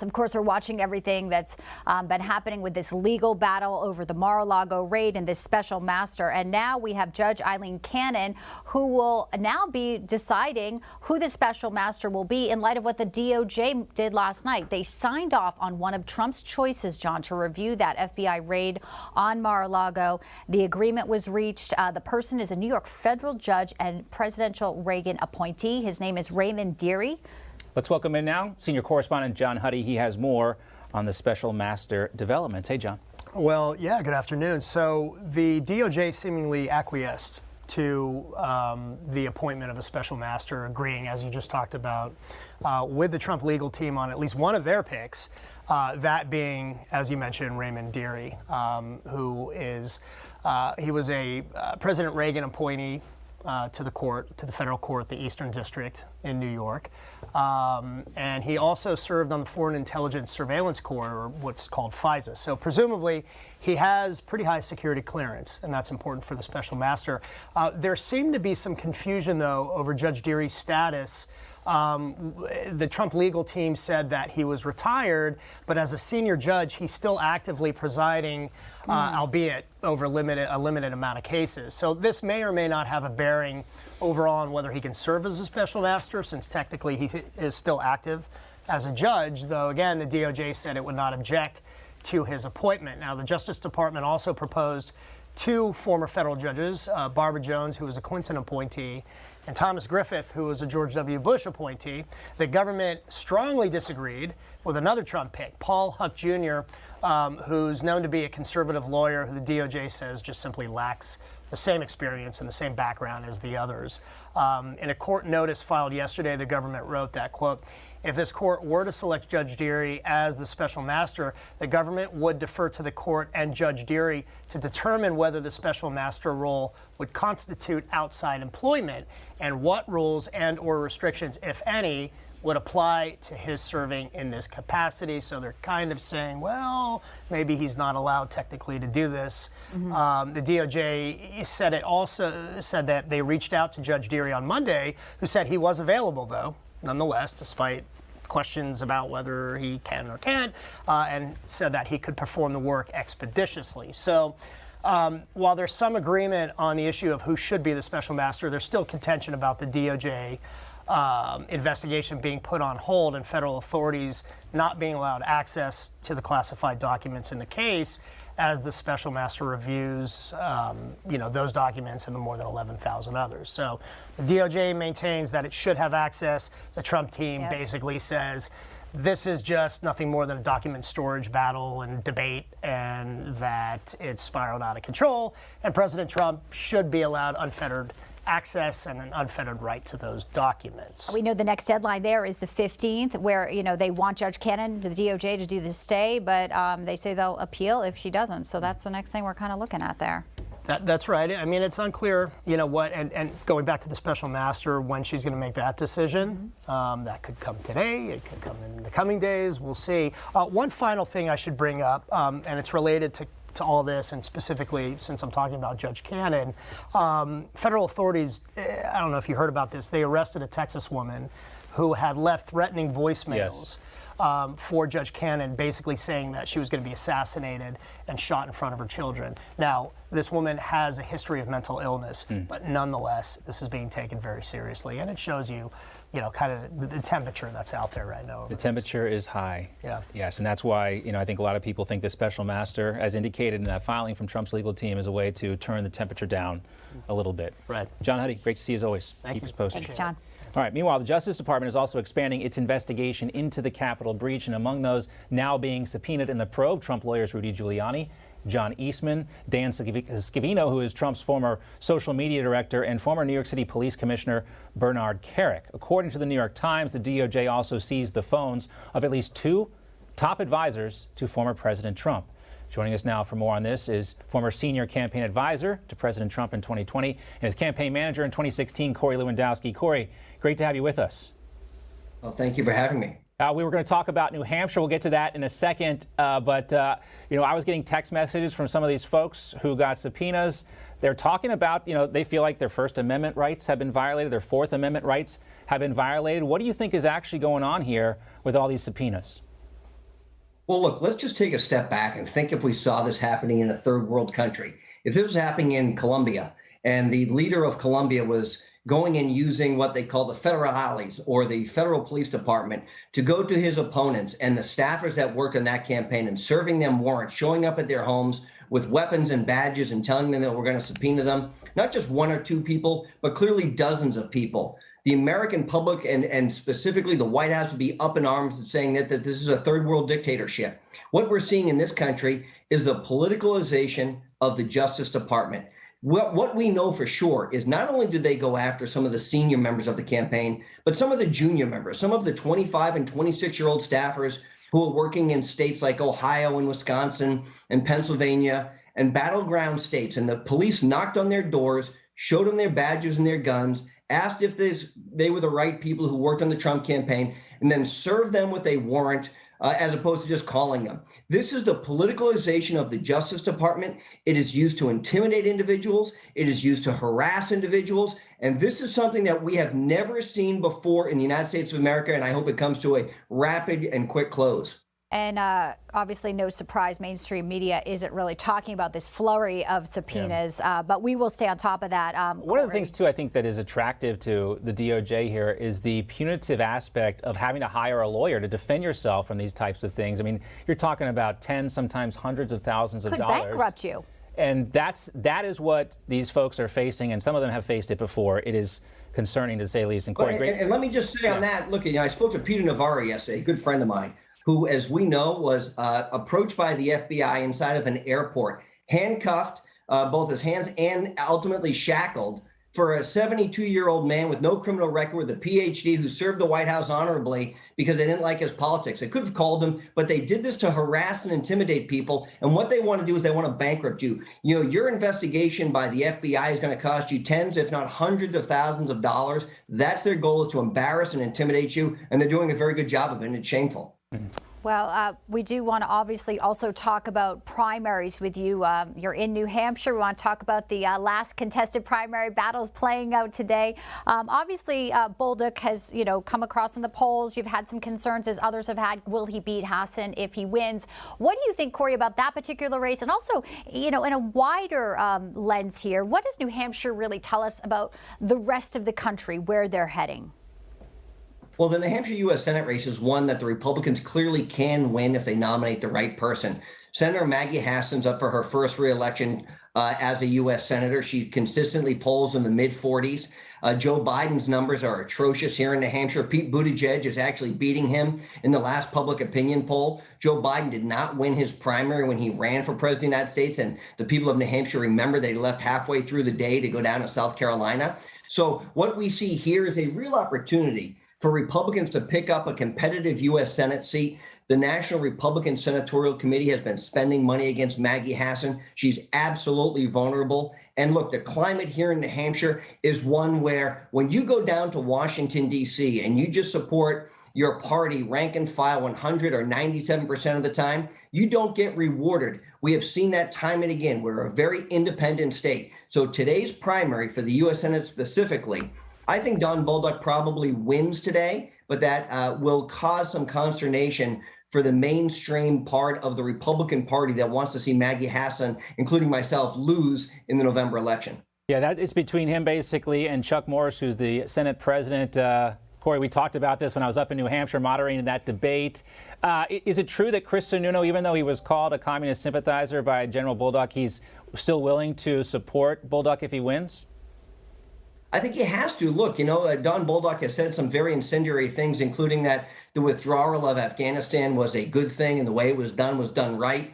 Of course, we're watching everything that's been happening with this legal battle over the Mar-a-Lago raid and this special master. And now we have Judge Eileen Cannon, who will now be deciding who the special master will be in light of what the DOJ did last night. They signed off on one of Trump's choices, John, to review that FBI raid on Mar-a-Lago. The agreement was reached. The person is a New York federal judge and presidential Reagan appointee. His name is Raymond Dearie. Let's welcome in now senior correspondent John Huddy. He has more on the special master developments. Hey, John. Well, yeah, good afternoon. So the DOJ seemingly acquiesced to the appointment of a special master, agreeing, as you just talked about, with the Trump legal team on at least one of their picks, that being, as you mentioned, Raymond Dearie, who is, he was a President Reagan appointee to the federal court, the Eastern District in New York. And he also served on the Foreign Intelligence Surveillance Corps, or what's called FISA. So presumably he has pretty high security clearance, and that's important for the special master. There seemed to be some confusion, though, over Judge Dearie's status. The Trump legal team said that he was retired, but as a senior judge, he's still actively presiding, albeit over a limited amount of cases. So this may or may not have a bearing overall on whether he can serve as a special master, since technically he is still active as a judge, though, again, the DOJ said it would not object to his appointment. Now, the Justice Department also proposed two former federal judges, Barbara Jones, who was a Clinton appointee, and Thomas Griffith, who was a George W. Bush appointee. The government strongly disagreed with another Trump pick, Paul Huck Jr., who's known to be a conservative lawyer who the DOJ says just simply lacks the same experience and the same background as the others. In a court notice filed yesterday, the government wrote that, quote, if this court were to select Judge Dearie as the special master, the government would defer to the court and Judge Dearie to determine whether the special master role would constitute outside employment and what rules and or restrictions, if any, would apply to his serving in this capacity. So they're kind of saying, well, maybe he's not allowed technically to do this. The DOJ said that they reached out to Judge Dearie on Monday, who said he was available, though, nonetheless, despite questions about whether he can or can't, and said that he could perform the work expeditiously. So while there's some agreement on the issue of who should be the special master, there's still contention about the DOJ investigation being put on hold and federal authorities not being allowed access to the classified documents in the case as the special master reviews, those documents and the more than 11,000 others. So the DOJ maintains that it should have access. The Trump team basically says this is just nothing more than a document storage battle and debate, and that it's spiraled out of control, and President Trump should be allowed unfettered access and an unfettered right to those documents. We know the next deadline there is the 15th, where, they want Judge Cannon, the DOJ, to do the stay, but they say they'll appeal if she doesn't. So that's the next thing we're kind of looking at there. That's right. I mean, it's unclear, what, and going back to the special master, when she's going to make that decision. That could come today. It could come in the coming days. We'll see. One final thing I should bring up, and it's related to all this, and specifically since I'm talking about Judge Cannon, federal authorities, I don't know if you heard about this, they arrested a Texas woman who had left threatening voicemails for Judge Cannon, basically saying that she was going to be assassinated and shot in front of her children. Now, this woman has a history of mental illness, but nonetheless, this is being taken very seriously, and it shows you, kind of the temperature that's out there right now. The temperature is high. Yeah. Yes, and that's why, I think a lot of people think the special master, as indicated in that filing from Trump's legal team, is a way to turn the temperature down a little bit. Right. John Huddy, great to see you as always. Keep us posted. Thanks, John. All right. Meanwhile, the Justice Department is also expanding its investigation into the Capitol breach, and among those now being subpoenaed in the probe, Trump lawyers Rudy Giuliani, John Eastman, Dan Scavino, who is Trump's former social media director, and former New York City Police Commissioner Bernard Kerik. According to the New York Times, the DOJ also seized the phones of at least two top advisors to former President Trump. Joining us now for more on this is former senior campaign advisor to President Trump in 2020 and his campaign manager in 2016, Corey Lewandowski. Corey, great to have you with us. Well, thank you for having me. We were going to talk about New Hampshire. We'll get to that in a second. But I was getting text messages from some of these folks who got subpoenas. They're talking about, they feel like their First Amendment rights have been violated. Their Fourth Amendment rights have been violated. What do you think is actually going on here with all these subpoenas? Well, look, let's just take a step back and think if we saw this happening in a third world country. If this was happening in Colombia and the leader of Colombia was going and using what they call the federales or the federal police department to go to his opponents and the staffers that worked on that campaign and serving them warrants, showing up at their homes with weapons and badges and telling them that we're going to subpoena them, not just one or two people, but clearly dozens of people. The American public and specifically the White House would be up in arms and saying that this is a third world dictatorship. What we're seeing in this country is the politicalization of the Justice Department. What we know for sure is not only did they go after some of the senior members of the campaign, but some of the junior members, some of the 25 and 26-year-old staffers who are working in states like Ohio and Wisconsin and Pennsylvania and battleground states. And the police knocked on their doors, showed them their badges and their guns, asked if they were the right people who worked on the Trump campaign, and then served them with a warrant as opposed to just calling them. This is the politicalization of the Justice Department. It is used to intimidate individuals. It is used to harass individuals. And this is something that we have never seen before in the United States of America, and I hope it comes to a rapid and quick close. And obviously, no surprise, mainstream media isn't really talking about this flurry of subpoenas, but we will stay on top of that. One of the things, too, I think that is attractive to the DOJ here is the punitive aspect of having to hire a lawyer to defend yourself from these types of things. I mean, you're talking about tens, sometimes hundreds of thousands of dollars. Could bankrupt you. And that is what these folks are facing, and some of them have faced it before. It is concerning, to say the least. And Corey, and let me just say on that, look, I spoke to Peter Navarro yesterday, a good friend of mine, who, as we know, was approached by the FBI inside of an airport, handcuffed, both his hands and ultimately shackled, for a 72-year-old man with no criminal record, with a PhD, who served the White House honorably because they didn't like his politics. They could have called him, but they did this to harass and intimidate people. And what they want to do is they want to bankrupt you. You know, your investigation by the FBI is going to cost you tens, if not hundreds of thousands of dollars. That's their goal, is to embarrass and intimidate you. And they're doing a very good job of it, and it's shameful. Well, we do want to obviously also talk about primaries with you. You're in New Hampshire. We want to talk about the last contested primary battles playing out today. Obviously, Bolduc has, come across in the polls. You've had some concerns, as others have had. Will he beat Hassan if he wins? What do you think, Corey, about that particular race? And also, in a wider lens here, what does New Hampshire really tell us about the rest of the country, where they're heading? Well, the New Hampshire U.S. Senate race is one that the Republicans clearly can win if they nominate the right person. Senator Maggie Hassan's up for her first reelection as a U.S. Senator. She consistently polls in the mid-40s. Joe Biden's numbers are atrocious here in New Hampshire. Pete Buttigieg is actually beating him in the last public opinion poll. Joe Biden did not win his primary when he ran for president of the United States, and the people of New Hampshire remember that he left halfway through the day to go down to South Carolina. So what we see here is a real opportunity for Republicans to pick up a competitive U.S. Senate seat. The National Republican Senatorial Committee has been spending money against Maggie Hassan. She's absolutely vulnerable. And look, the climate here in New Hampshire is one where when you go down to Washington, D.C., and you just support your party rank and file 100 or 97% of the time, you don't get rewarded. We have seen that time and again. We're a very independent state. So today's primary for the U.S. Senate specifically, I think Don Bolduc probably wins today, but that will cause some consternation for the mainstream part of the Republican Party that wants to see Maggie Hassan, including myself, lose in the November election. Yeah, it's between him basically and Chuck Morris, who's the Senate president. Corey, we talked about this when I was up in New Hampshire moderating that debate. Is it true that Chris Sununu, even though he was called a communist sympathizer by General Bolduc, he's still willing to support Bolduc if he wins? I think he has to. Look, Don Bolduc has said some very incendiary things, including that the withdrawal of Afghanistan was a good thing and the way it was done right.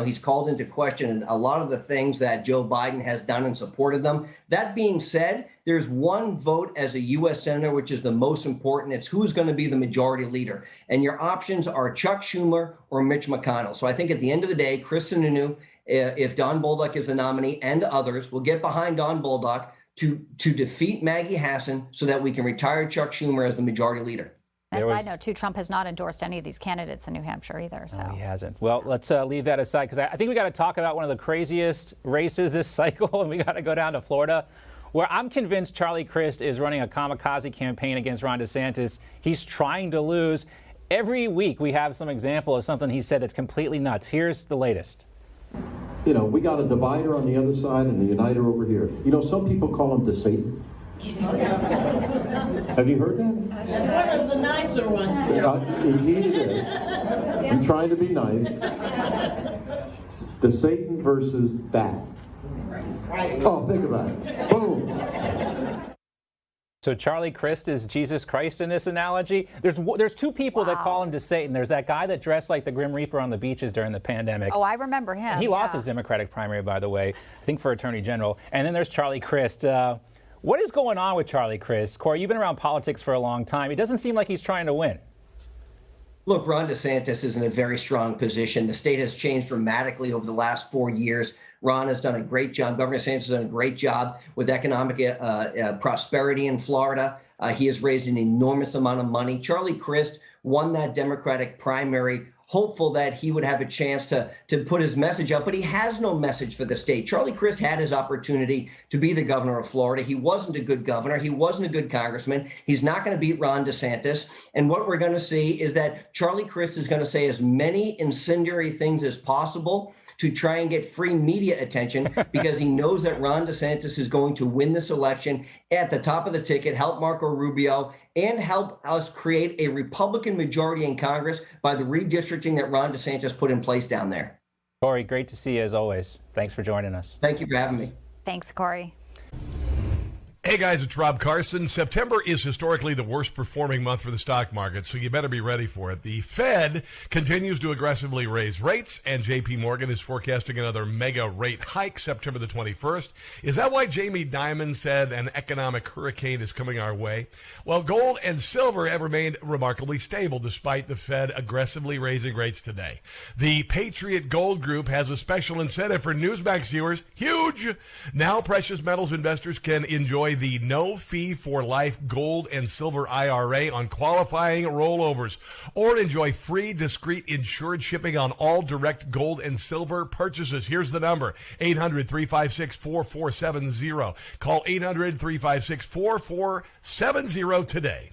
He's called into question a lot of the things that Joe Biden has done and supported them. That being said, there's one vote as a U.S. Senator, which is the most important. It's who's going to be the majority leader. And your options are Chuck Schumer or Mitch McConnell. So I think at the end of the day, Chris Sununu, if Don Bolduc is the nominee, and others will get behind Don Bolduc to defeat Maggie Hassan so that we can retire Chuck Schumer as the majority leader. And a side note, too, Trump has not endorsed any of these candidates in New Hampshire either. So no, he hasn't. Well, let's leave that aside, because I think we got to talk about one of the craziest races this cycle, and we got to go down to Florida, where I'm convinced Charlie Crist is running a kamikaze campaign against Ron DeSantis. He's trying to lose. Every week we have some example of something he said that's completely nuts. Here's the latest. You know, we got a divider on the other side and a uniter over here. You know, some people call him the Satan. Have you heard that? One of the nicer ones. Indeed it is. I'm trying to be nice. The Satan versus that. Oh, think about it. Boom. So Charlie Crist is Jesus Christ in this analogy? There's two people that call him to Satan. There's that guy that dressed like the Grim Reaper on the beaches during the pandemic. Oh, I remember him. And he lost his Democratic primary, by the way, I think for Attorney General. And then there's Charlie Crist. What is going on with Charlie Crist? Corey, you've been around politics for a long time. It doesn't seem like he's trying to win. Look, Ron DeSantis is in a very strong position. The state has changed dramatically over the last 4 years. Ron has done a great job. Governor DeSantis has done a great job with economic prosperity in Florida. He has raised an enormous amount of money. Charlie Crist won that Democratic primary, hopeful that he would have a chance to put his message out, but he has no message for the state. Charlie Crist had his opportunity to be the governor of Florida. He wasn't a good governor. He wasn't a good congressman. He's not going to beat Ron DeSantis. And what we're going to see is that Charlie Crist is going to say as many incendiary things as possible to try and get free media attention because he knows that Ron DeSantis is going to win this election at the top of the ticket, help Marco Rubio, and help us create a Republican majority in Congress by the redistricting that Ron DeSantis put in place down there. Corey, great to see you as always. Thanks for joining us. Thank you for having me. Thanks, Corey. Hey guys, it's Rob Carson. September is historically the worst performing month for the stock market, so you better be ready for it. The Fed continues to aggressively raise rates, and JP Morgan is forecasting another mega rate hike September the 21st. Is that why Jamie Dimon said an economic hurricane is coming our way? Well, gold and silver have remained remarkably stable despite the Fed aggressively raising rates today. The Patriot Gold Group has a special incentive for Newsmax viewers. Huge! Now precious metals investors can enjoy the no-fee-for-life gold and silver IRA on qualifying rollovers, or enjoy free, discreet, insured shipping on all direct gold and silver purchases. Here's the number, 800-356-4470. Call 800-356-4470 today.